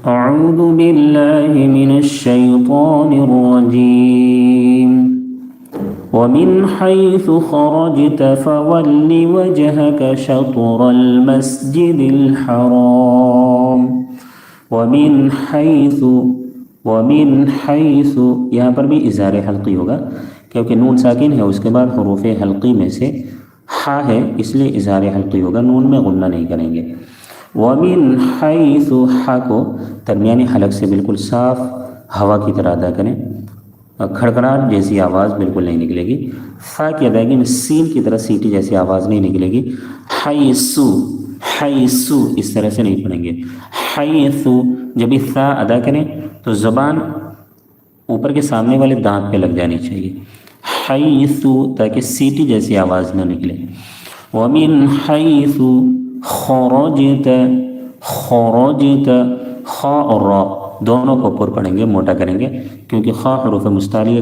أعوذ بالله من الشيطان الرجيم ومن حيث خرجت فول وجهك شطر المسجد الحرام ومن حيث یہاں پر بھی اظہار حلقی ہوگا کیونکہ نون ساکن ہے، اس کے بعد حروف حلقی میں سے ہا ہے، اس لیے اظہار حلقی ہوگا، نون میں غنہ نہیں کریں گے۔ ومن حیث، ہا کو درمیانی حلق سے بالکل صاف ہوا کی طرح ادا کریں، کھڑکھڑاہٹ جیسی آواز بالکل نہیں نکلے گی۔ فا کی ادائیگی میں سین کی طرح سیٹی جیسی آواز نہیں نکلے گی۔ حیثو، حیثو اس طرح سے نہیں پڑھیں گے۔ حیثو جب یہ فا ادا کریں تو زبان اوپر کے سامنے والے دانت پہ لگ جانی چاہیے، حیثو، تاکہ سیٹی جیسی آواز نہ نکلے۔ ومن حیث خرجت، خرجت، خا اور را دونوں کو پر پڑھیں گے، موٹا کریں گے، کیونکہ خا حروف مستعلیہ